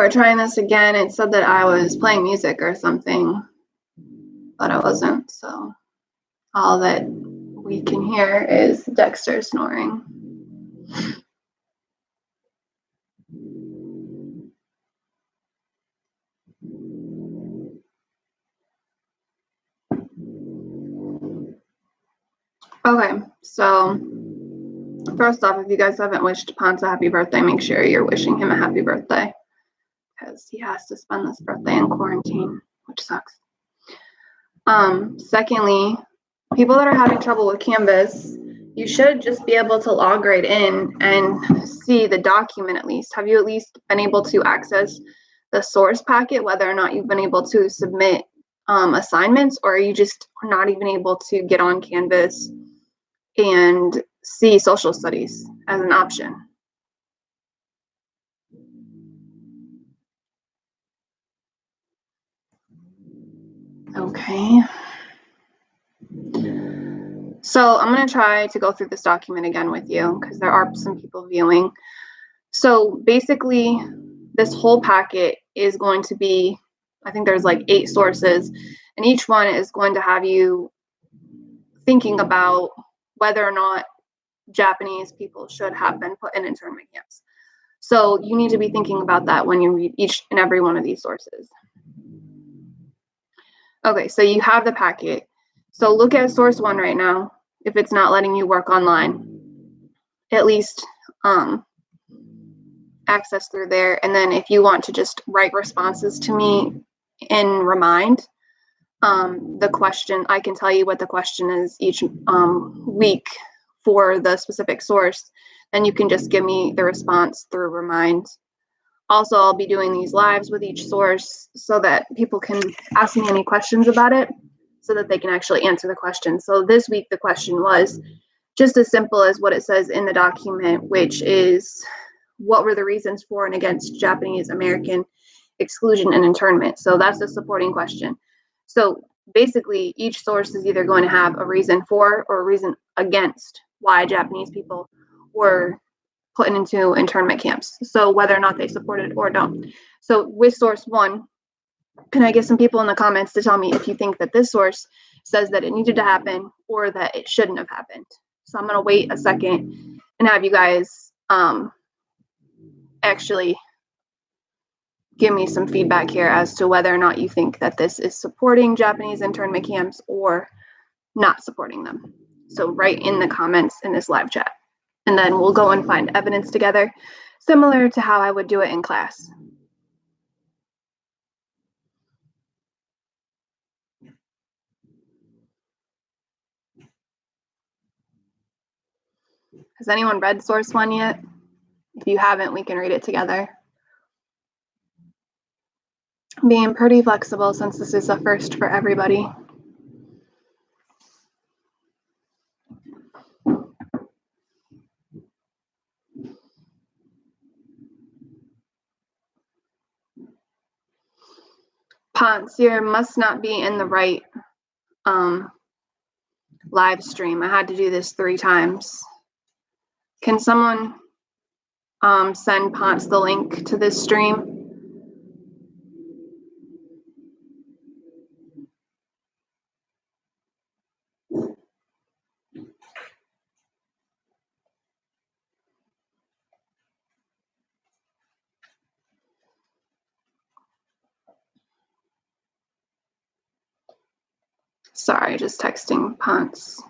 we're trying this again. It said that I was playing music or something, but I wasn't. So all that we can hear is Dexter snoring. Okay, so first off, if you guys haven't wished Ponce a happy birthday, make sure you're wishing him a happy birthday, because he has to spend this birthday in quarantine, which sucks. Secondly, people that are having trouble with Canvas, you should just be able to log right in and see the document at least. Have you at least been able to access the source packet, whether or not you've been able to submit assignments, or are you just not even able to get on Canvas and see social studies as an option? Okay. So I'm going to try to go through this document again with you because there are some people viewing. So basically, this whole packet is going to be, I think there's like 8 sources, and each one is going to have you thinking about whether or not Japanese people should have been put in internment camps. So you need to be thinking about that when you read each and every one of these sources. Okay, so you have the packet. So look at source 1 right now. If it's not letting you work online, at least access through there. And then if you want to just write responses to me in Remind, the question, I can tell you what the question is each week for the specific source, and you can just give me the response through Remind. Also, I'll be doing these lives with each source so that people can ask me any questions about it so that they can actually answer the question. So this week, the question was just as simple as what it says in the document, which is, what were the reasons for and against Japanese American exclusion and internment? So that's the supporting question. So basically, each source is either going to have a reason for or a reason against why Japanese people were put into internment camps. So whether or not they support it or don't. So with source 1, can I get some people in the comments to tell me if you think that this source says that it needed to happen or that it shouldn't have happened? So I'm going to wait a second and have you guys actually give me some feedback here as to whether or not you think that this is supporting Japanese internment camps or not supporting them. So write in the comments in this live chat, and then we'll go and find evidence together, similar to how I would do it in class. Has anyone read source 1 yet? If you haven't, we can read it together. Being pretty flexible since this is a first for everybody. Ponce, you must not be in the right live stream. I had to do this 3 times. Can someone send Ponce the link to this stream? Sorry, just texting Ponce.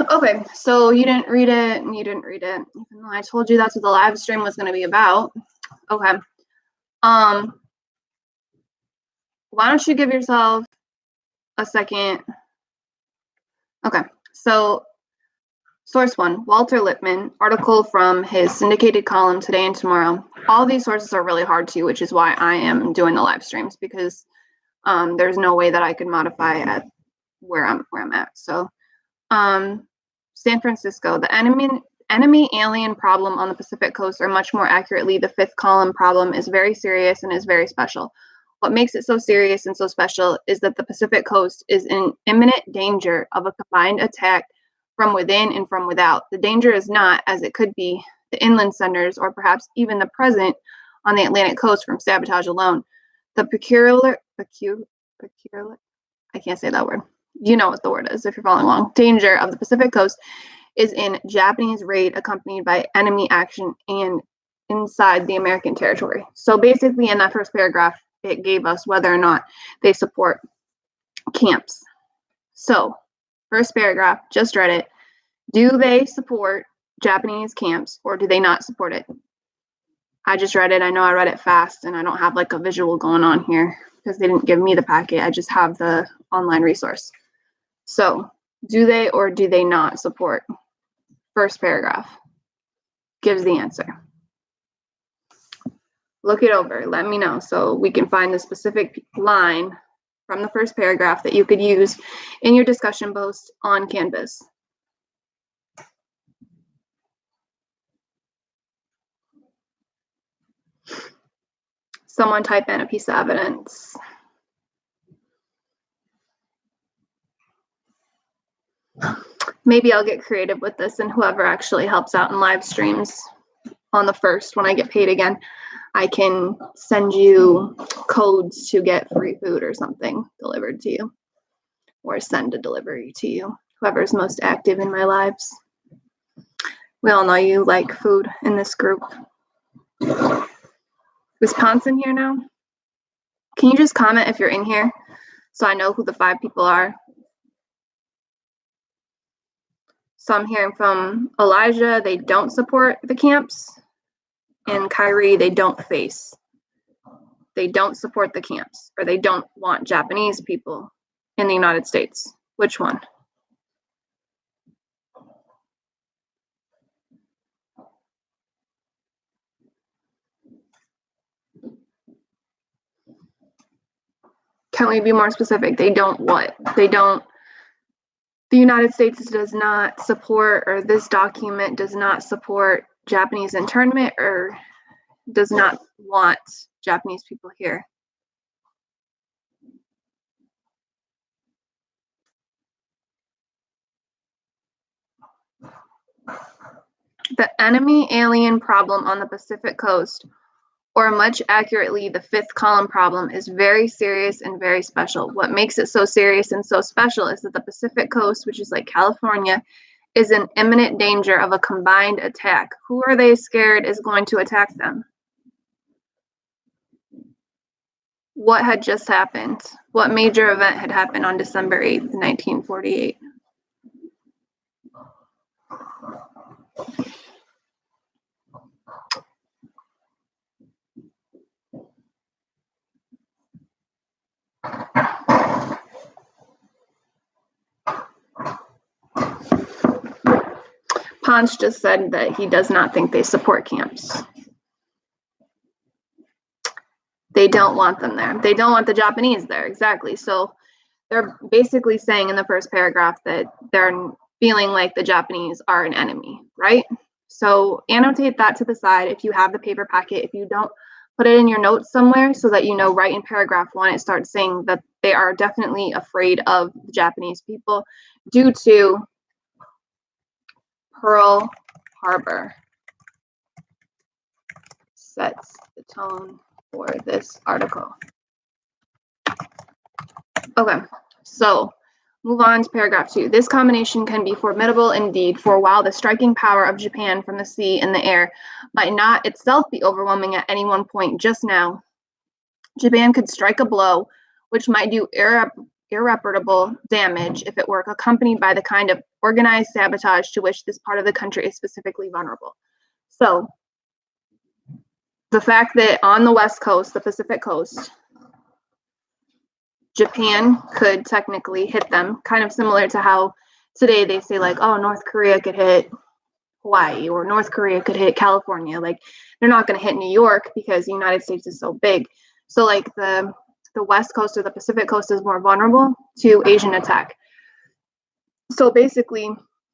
Okay, so you didn't read it and you didn't read it, even though I told you that's what the live stream was going to be about. Okay. Why don't you give yourself a second? Okay, so source 1, Walter Lippmann, article from his syndicated column Today and Tomorrow. All these sources are really hard too, which is why I am doing the live streams, because there's no way that I could modify at where I'm at. So San Francisco, the enemy alien problem on the Pacific coast, or much more accurately, the 5th column problem, is very serious and is very special. What makes it so serious and so special is that the Pacific coast is in imminent danger of a combined attack from within and from without. The danger is not, as it could be, the inland centers, or perhaps even the present on the Atlantic coast from sabotage alone. The peculiar, I can't say that word. You know what the word is if you're following along. Danger of the Pacific coast is in Japanese raid accompanied by enemy action and inside the American territory. So basically in that first paragraph, it gave us whether or not they support camps. So first paragraph, just read it. Do they support Japanese camps or do they not support it? I just read it. I know I read it fast and I don't have like a visual going on here because they didn't give me the packet. I just have the online resource. So do they or do they not support? First paragraph gives the answer. Look it over. Let me know so we can find the specific line from the first paragraph that you could use in your discussion post on Canvas. Someone type in a piece of evidence. Maybe I'll get creative with this, and whoever actually helps out in live streams on the first, when I get paid again, I can send you codes to get free food or something delivered to you, or send a delivery to you, whoever's most active in my lives. We all know you like food in this group. Wisconsin here now? Can you just comment if you're in here so I know who the 5 people are? So I'm hearing from Elijah, they don't support the camps, and Kyrie, they don't face. They don't support the camps, or they don't want Japanese people in the United States. Which one? Can we be more specific? They don't what? They don't, the United States does not support, or this document does not support Japanese internment, or does not want Japanese people here. The enemy alien problem on the Pacific coast, or much accurately, the 5th column problem, is very serious and very special. What makes it so serious and so special is that the Pacific coast, which is like California, is in imminent danger of a combined attack. Who are they scared is going to attack them? What had just happened? What major event had happened on December 8th, 1948? Ponce just said that he does not think they support camps. They don't want them there. They don't want the Japanese there, exactly. So they're basically saying in the first paragraph that they're feeling like the Japanese are an enemy, right? So annotate that to the side if you have the paper packet. If you don't, put it in your notes somewhere so that you know right in paragraph 1 it starts saying that they are definitely afraid of the Japanese people due to Pearl Harbor. Sets the tone for this article. Okay, so move on to paragraph 2. This combination can be formidable indeed, for while the striking power of Japan from the sea and the air might not itself be overwhelming at any one point just now, Japan could strike a blow which might do irreparable damage if it were accompanied by the kind of organized sabotage to which this part of the country is specifically vulnerable. So the fact that on the West Coast, the Pacific coast, Japan could technically hit them, kind of similar to how today they say like, oh, North Korea could hit Hawaii, or North Korea could hit California. Like, they're not going to hit New York because the United States is so big. So like the West Coast or the Pacific coast is more vulnerable to Asian attack. So basically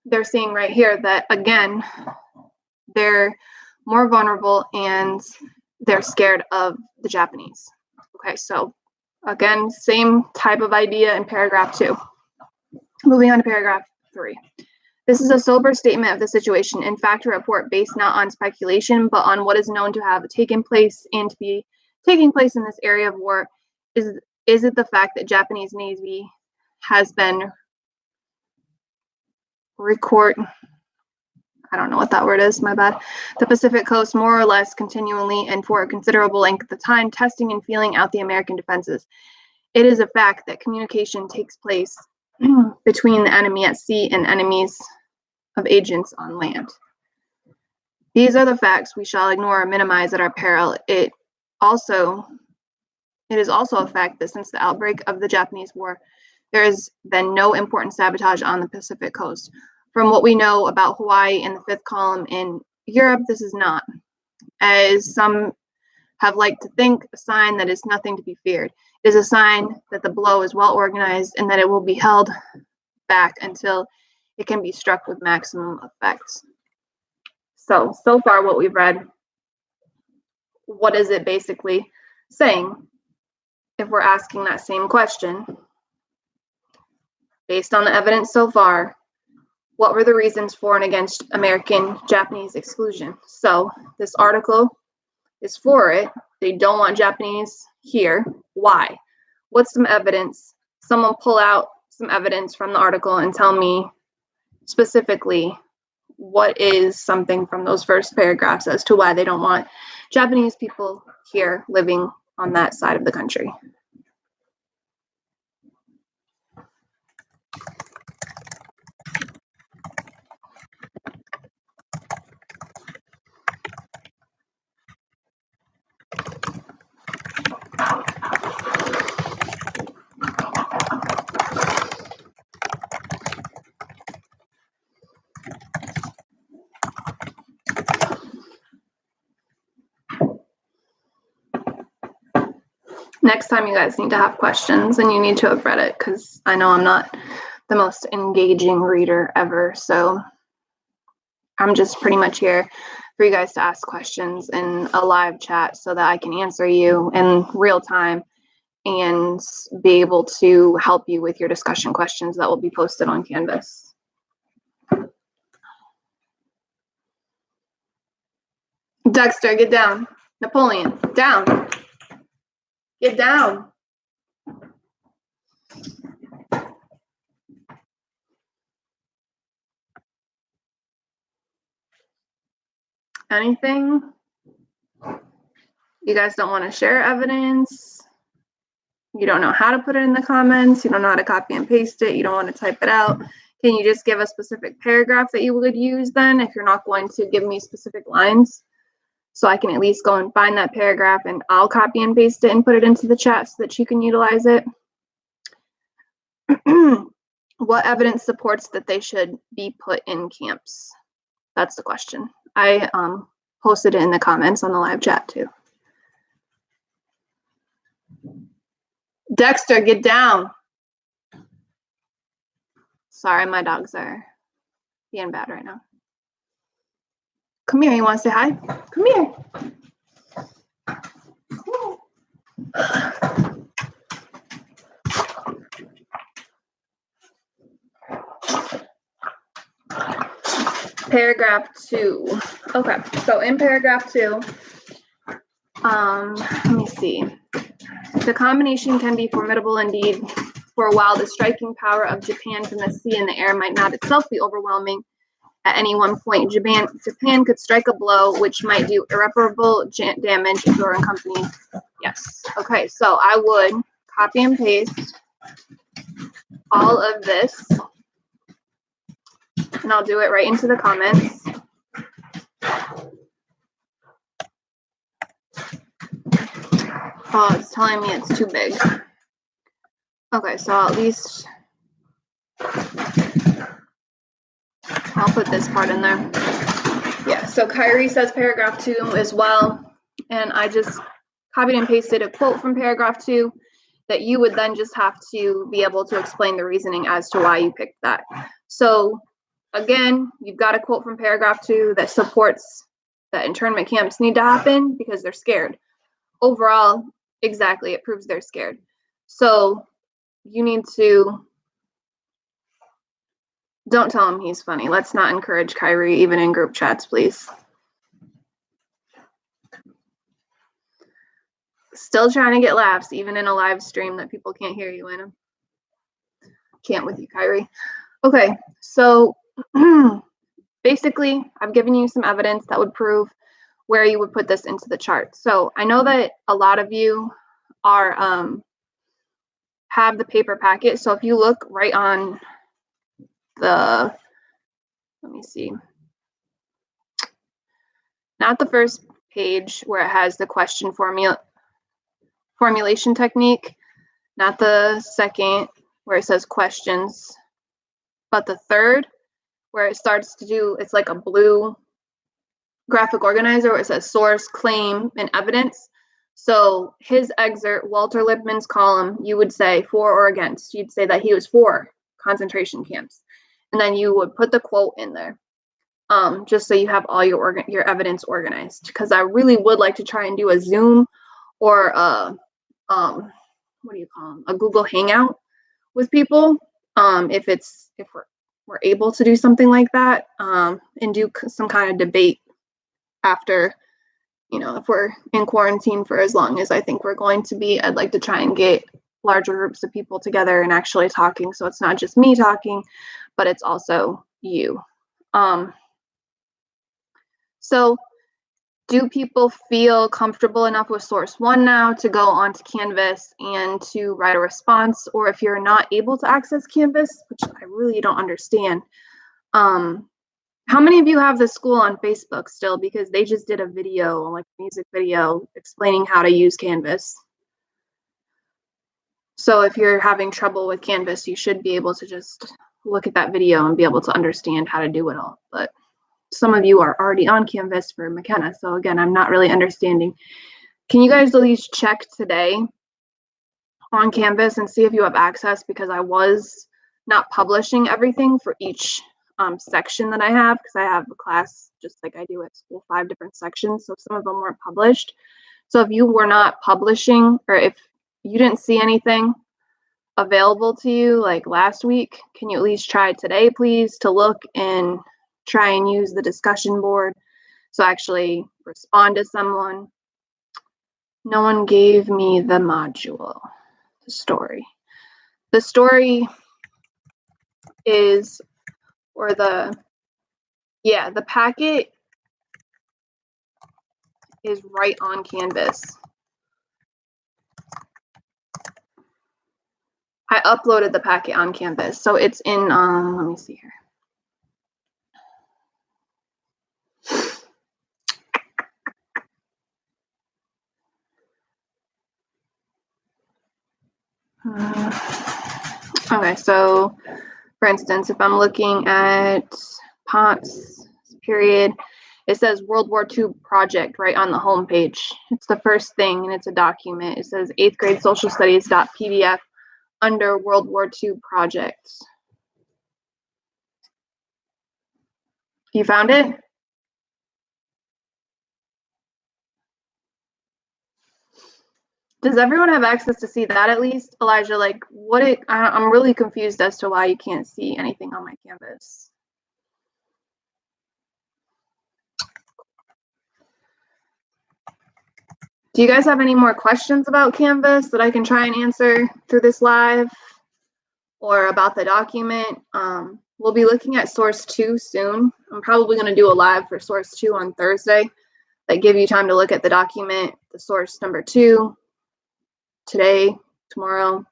they're saying right here that, again, they're more vulnerable and they're scared of the Japanese. Okay, so again, same type of idea in paragraph 2. Moving on to paragraph 3. This is a sober statement of the situation. In fact, a report based not on speculation, but on what is known to have taken place and to be taking place in this area of war. Is it the fact that Japanese Navy has been I don't know what that word is, my bad, the Pacific coast more or less continually and for a considerable length of time, testing and feeling out the American defenses. It is a fact that communication takes place between the enemy at sea and enemies of agents on land. These are the facts we shall ignore or minimize at our peril. It is also a fact that since the outbreak of the Japanese War, there has been no important sabotage on the Pacific coast. From what we know about Hawaii and the fifth column in Europe, this is not, as some have liked to think, a sign that is nothing to be feared. It is a sign that the blow is well organized and that it will be held back until it can be struck with maximum effect. So far what we've read, what is it basically saying? If we're asking that same question, based on the evidence so far, what were the reasons for and against American-Japanese exclusion? So this article is for it. They don't want Japanese here. Why? What's some evidence? Someone pull out some evidence from the article and tell me specifically what is something from those first paragraphs as to why they don't want Japanese people here living on that side of the country. Next time you guys need to have questions and you need to have read it, because I know I'm not the most engaging reader ever, so I'm just pretty much here for you guys to ask questions in a live chat so that I can answer you in real time and be able to help you with your discussion questions that will be posted on Canvas. Dexter, get down. Napoleon, down. Get down. Anything? You guys don't want to share evidence? You don't know how to put it in the comments? You don't know how to copy and paste it? You don't want to type it out? Can you just give a specific paragraph that you would use then if you're not going to give me specific lines? So I can at least go and find that paragraph and I'll copy and paste it and put it into the chat so that you can utilize it. What evidence supports that they should be put in camps? That's the question. I posted it in the comments on the live chat too. Dexter, get down. Sorry, my dogs are being bad right now. Come here, you want to say hi? Come here. Paragraph 2. Okay, so in paragraph 2, let me see. The combination can be formidable indeed, for while the striking power of Japan from the sea and the air might not itself be overwhelming, at any one point, Japan could strike a blow which might do irreparable damage if it were accompanied. Yes. Okay, so I would copy and paste all of this, and I'll do it right into the comments. Oh, it's telling me it's too big. Okay, so at least I'll put this part in there. Yeah, so Kyrie says paragraph 2 as well, and I just copied and pasted a quote from paragraph 2 that you would then just have to be able to explain the reasoning as to why you picked that. So again, you've got a quote from paragraph 2 that supports that internment camps need to happen because they're scared. Overall, exactly, it proves they're scared. So you need to Don't tell him he's funny. Let's not encourage Kyrie even in group chats, please. Still trying to get laughs, even in a live stream that people can't hear you in. Can't with you, Kyrie. Okay, so basically, I've given you some evidence that would prove where you would put this into the chart. So I know that a lot of you are have the paper packet. So if you look right on the, let me see, not the first page where it has the question formulation technique, not the second where it says questions, but the third where it starts to do, it's like a blue graphic organizer where it says source, claim, and evidence. So his excerpt, Walter Lippmann's column, you would say for or against. You'd say that he was for concentration camps. And then you would put the quote in there, just so you have all your evidence organized. Because I really would like to try and do a Zoom or what do you call them? A Google Hangout with people. If we're able to do something like that, and do some kind of debate after, if we're in quarantine for as long as I think we're going to be. I'd like to try and get larger groups of people together and actually talking, so it's not just me talking, but it's also you. So do people feel comfortable enough with source one now to go onto Canvas and to write a response? Or if you're not able to access Canvas, which I really don't understand, how many of you have the school on Facebook still? Because they just did a video, like a music video, explaining how to use Canvas. So if you're having trouble with Canvas, you should be able to just look at that video and be able to understand how to do it all. But some of you are already on Canvas for McKenna. So again, I'm not really understanding. Can you guys at least check today on Canvas and see if you have access? Because I was not publishing everything for each section that I have, because I have a class just like I do at school, 5 different sections. So some of them weren't published. So if you were not publishing, or if you didn't see anything available to you like last week, can you at least try today, please, to look and try and use the discussion board? So actually respond to someone. No one gave me the module, the story. The story is, or the packet is right on Canvas. I uploaded the packet on Canvas. So it's in, let me see here. Okay, so for instance, if I'm looking at Potts period, it says World War II project right on the home page. It's the first thing, and it's a document. It says 8th grade social studies.pdf under World War II projects. You found it? Does everyone have access to see that at least? Elijah, like I'm really confused as to why you can't see anything on my Canvas. Do you guys have any more questions about Canvas that I can try and answer through this live, or about the document? We'll be looking at source 2 soon. I'm probably going to do a live for source 2 on Thursday that give you time to look at the document, the source number 2, today, tomorrow,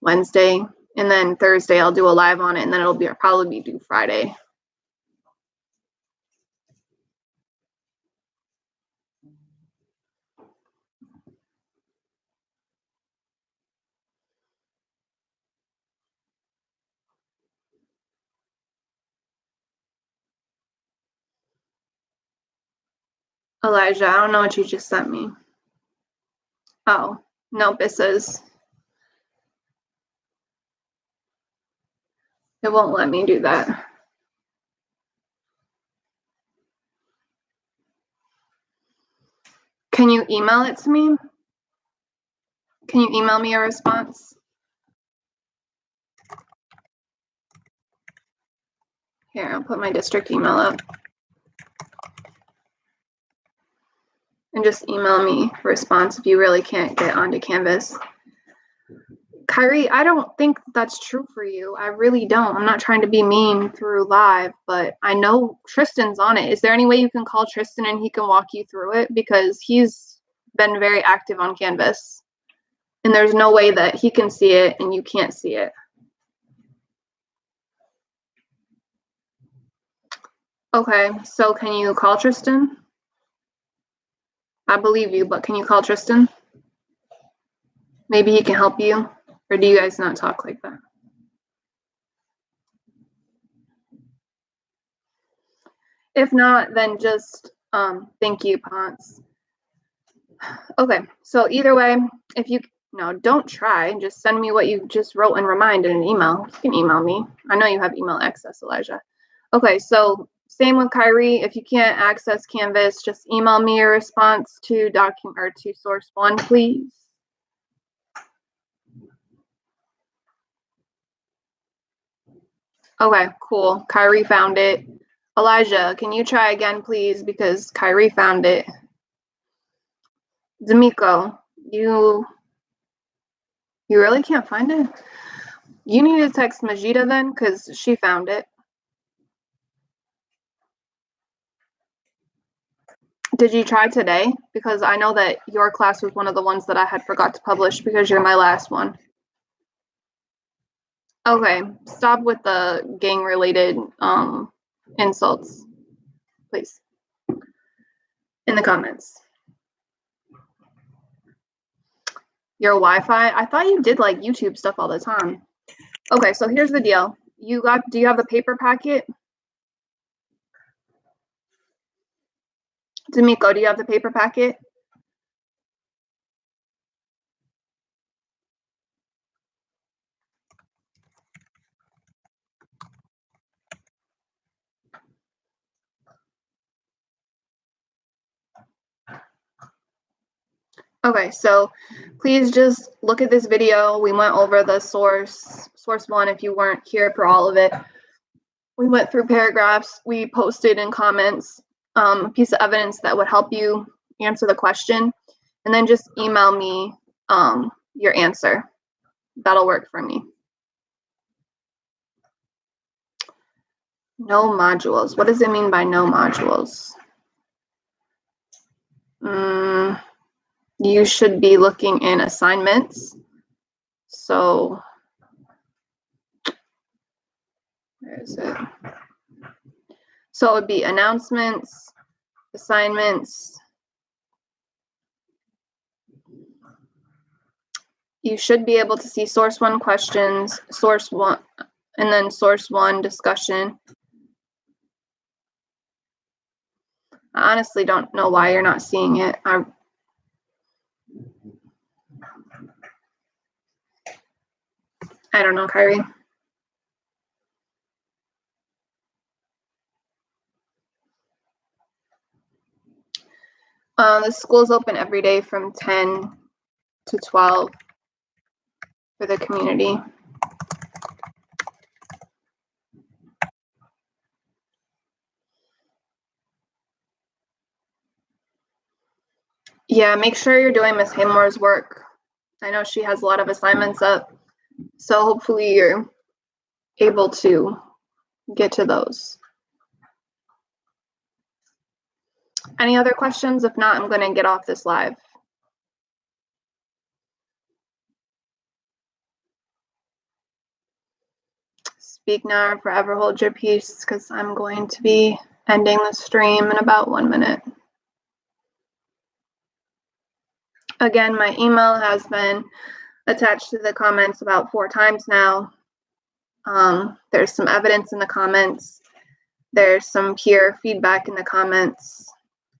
Wednesday, and then Thursday I'll do a live on it, and then it'll probably be due Friday. Elijah, I don't know what you just sent me. Oh, nope, it says it won't let me do that. Can you email it to me? Can you email me a response? Here, I'll put my district email up. And just email me a response if you really can't get onto Canvas. Kyrie, I don't think that's true for you. I really don't. I'm not trying to be mean through live, but I know Tristan's on it. Is there any way you can call Tristan and he can walk you through it? Because he's been very active on Canvas. And there's no way that he can see it and you can't see it. Okay, so can you call Tristan? I believe you, but can you call Tristan? Maybe he can help you. Or do you guys not talk like that? If not, then just thank you, Ponce. Okay, so either way, if you don't try. Just send me what you just wrote and remind in an email. You can email me. I know you have email access, Elijah. Okay, so same with Kyrie. If you can't access Canvas, just email me your response to document or to source one, please. Okay, cool. Kyrie found it. Elijah, can you try again, please? Because Kyrie found it. D'Amico, you really can't find it? You need to text Majida then, because she found it. Did you try today? Because I know that your class was one of the ones that I had forgot to publish because you're my last one. Okay, stop with the gang-related insults, please, in the comments. Your Wi-Fi? I thought you did like YouTube stuff all the time. Okay, so here's the deal. Do you have the paper packet? D'Amico, do you have the paper packet? Okay, so please just look at this video. We went over the source one if you weren't here for all of it. We went through paragraphs. We posted in comments a piece of evidence that would help you answer the question. And then just email me your answer. That'll work for me. No modules. What does it mean by no modules? You should be looking in assignments. So, where is it? So it would be announcements, assignments. You should be able to see source one questions, source one, and then source one discussion. I honestly don't know why you're not seeing it. I don't know, Kyrie. The school's open every day from 10 to 12 for the community. Yeah, make sure you're doing Miss Haymore's work. I know she has a lot of assignments up, so hopefully you're able to get to those. Any other questions? If not, I'm going to get off this live. Speak now or forever hold your peace, because I'm going to be ending the stream in about 1 minute. Again, my email has been attached to the comments about 4 times now. There's some evidence in the comments. There's some peer feedback in the comments.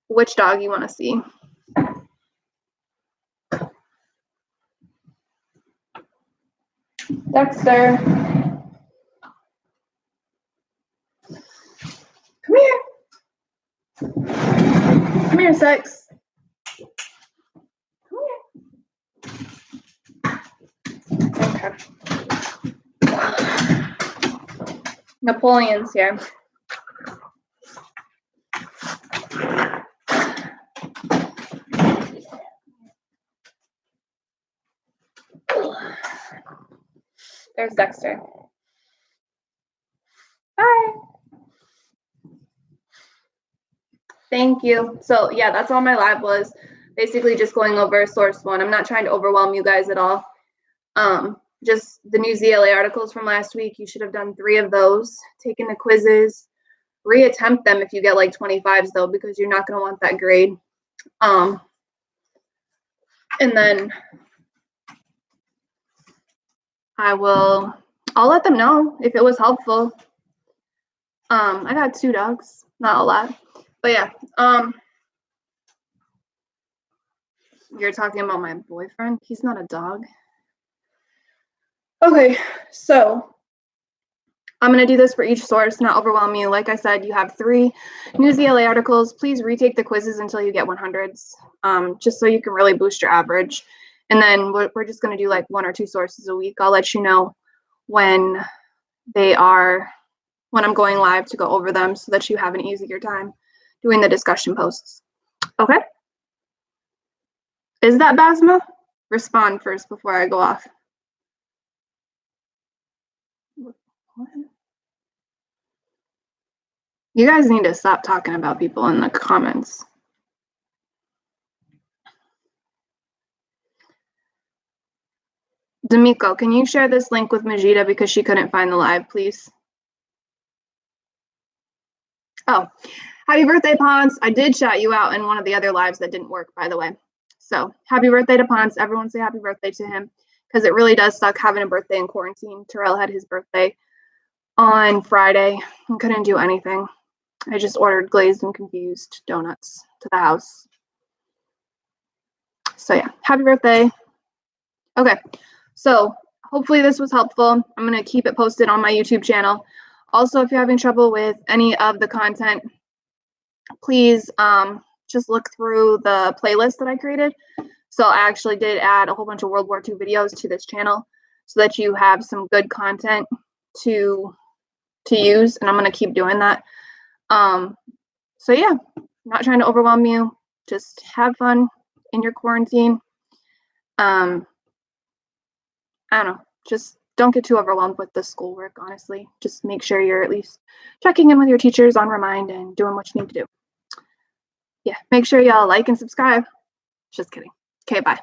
Which dog you want to see? Dexter. Come here. Come here, Sex. Come here. Okay. Napoleon's here. There's Dexter. Bye. Thank you. So yeah, that's all my live was. Basically just going over source one. I'm not trying to overwhelm you guys at all. Just the new ZLA articles from last week. You should have done 3 of those, taken the quizzes, reattempt them if you get like 25s though, because you're not going to want that grade. And then I'll let them know if it was helpful. I got 2 dogs, not a lot, but yeah. You're talking about my boyfriend? He's not a dog. Okay, so I'm going to do this for each source, not overwhelm you. Like I said, you have 3 new ZLA articles. Please retake the quizzes until you get 100s, just so you can really boost your average. And then we're just going to do like 1 or 2 sources a week. I'll let you know when I'm going live to go over them so that you have an easier time doing the discussion posts. Okay? Is that Basma? Respond first before I go off. What? You guys need to stop talking about people in the comments. D'Amico, can you share this link with Majida because she couldn't find the live, please? Oh, happy birthday, Ponce. I did shout you out in one of the other lives that didn't work, by the way. So happy birthday to Ponce. Everyone say happy birthday to him because it really does suck having a birthday in quarantine. Terrell had his birthday on Friday and couldn't do anything. I just ordered glazed and confused donuts to the house. So yeah, happy birthday. Okay, so hopefully this was helpful. I'm going to keep it posted on my YouTube channel. Also, if you're having trouble with any of the content, please just look through the playlist that I created. So I actually did add a whole bunch of World War II videos to this channel so that you have some good content to use, and I'm going to keep doing that. So yeah, I'm not trying to overwhelm you. Just have fun in your quarantine. I don't know, just don't get too overwhelmed with the schoolwork, honestly. Just make sure you're at least checking in with your teachers on Remind and doing what you need to do. Yeah, make sure y'all like and subscribe. Just kidding. Okay, bye.